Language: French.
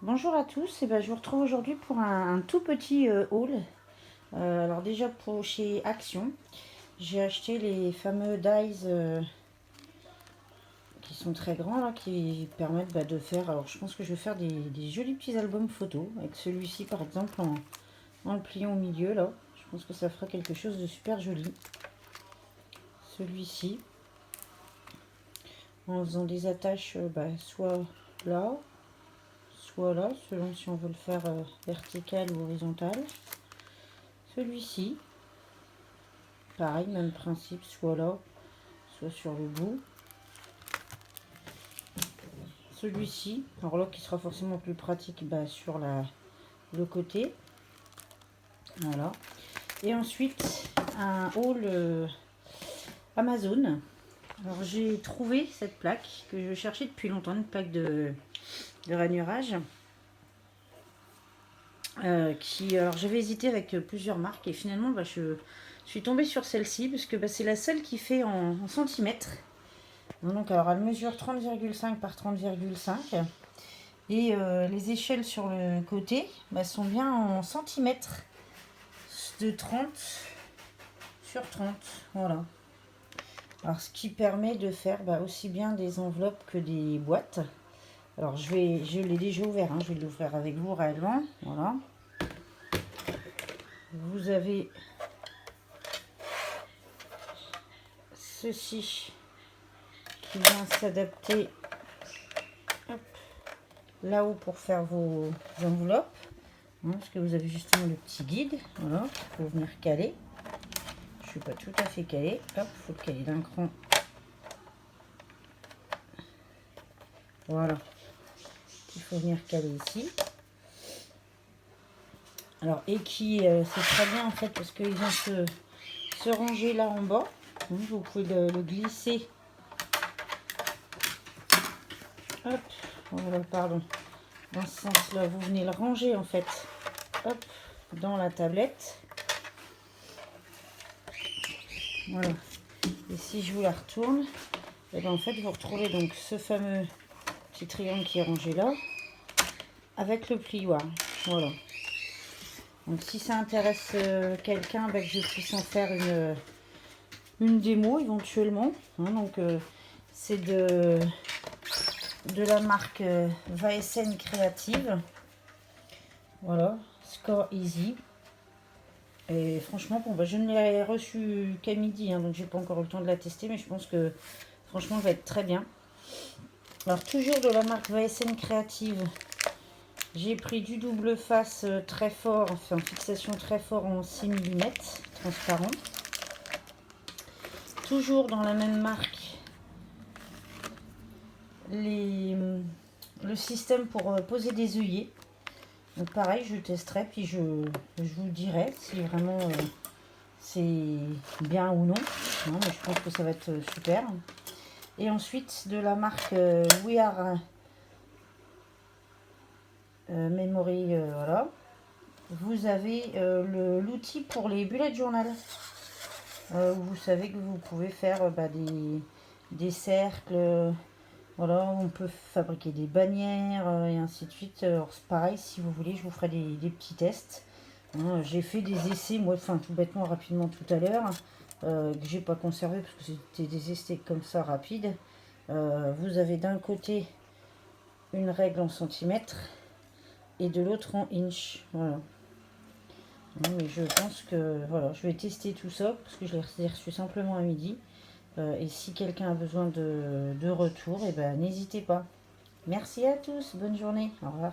Bonjour à tous, et ben, je vous retrouve aujourd'hui pour un tout petit haul. Alors déjà pour chez Action, j'ai acheté les fameux dies qui sont très grands là, qui permettent de faire. Alors je pense que je vais faire des jolis petits albums photos avec celui-ci par exemple en le pliant au milieu là. Je pense que ça fera quelque chose de super joli. Celui-ci, en faisant des attaches soit là, soit là, selon si on veut le faire vertical ou horizontal. Celui-ci, pareil, même principe, soit là, soit sur le bout. Celui-ci, alors là qui sera forcément plus pratique sur le côté. Voilà. Et ensuite, un haul Amazon. Alors j'ai trouvé cette plaque que je cherchais depuis longtemps, une plaque de rainurage. Alors j'avais hésité avec plusieurs marques et finalement je suis tombée sur celle-ci parce que c'est la seule qui fait en centimètres. Donc alors elle mesure 30,5 par 30,5 et les échelles sur le côté sont bien en centimètres de 30 sur 30. Voilà. Alors ce qui permet de faire aussi bien des enveloppes que des boîtes. Alors je l'ai déjà ouvert, je vais l'ouvrir avec vous réellement. Voilà. Vous avez ceci qui vient s'adapter là-haut pour faire vos enveloppes. Parce que vous avez justement le petit guide. Voilà, pour venir caler. Je suis pas tout à fait calé. Hop, il faut le caler d'un cran. Voilà. Il faut venir caler ici. Alors, et qui c'est très bien en fait parce qu'il vient se ranger là en bas. Donc, vous pouvez le glisser. Hop, voilà, pardon. Dans ce sens-là, vous venez le ranger en fait. Hop, dans la tablette. Voilà. Et si je vous la retourne, et en fait vous retrouvez donc ce fameux petit triangle qui est rangé là avec le plioir. Voilà. Donc si ça intéresse quelqu'un, que je puisse en faire une démo éventuellement. Donc c'est de la marque Vaesen Creative. Voilà, Score Easy. Et franchement, je ne l'ai reçu qu'à midi, donc j'ai pas encore eu le temps de la tester, mais je pense que franchement, elle va être très bien. Alors toujours de la marque Vaesen Creative, j'ai pris du double face très fort, enfin fixation très fort en 6 mm, transparent. Toujours dans la même marque, le système pour poser des œillets. Donc pareil, je testerai, puis je vous dirai si vraiment c'est bien ou non. Non, mais je pense que ça va être super. Et ensuite, de la marque We Are Memory, voilà. Vous avez l'outil pour les bullet journal. Vous savez que vous pouvez faire des cercles. Voilà, on peut fabriquer des bannières et ainsi de suite. Alors c'est pareil, si vous voulez, je vous ferai des petits tests. J'ai fait des essais, moi, tout bêtement, rapidement tout à l'heure, que j'ai pas conservé parce que c'était des essais comme ça rapides. Vous avez d'un côté une règle en centimètres et de l'autre en inch. Voilà. Mais je pense que voilà, je vais tester tout ça parce que je l'ai reçu simplement à midi. Et si quelqu'un a besoin de retour, n'hésitez pas. Merci à tous, bonne journée, au revoir.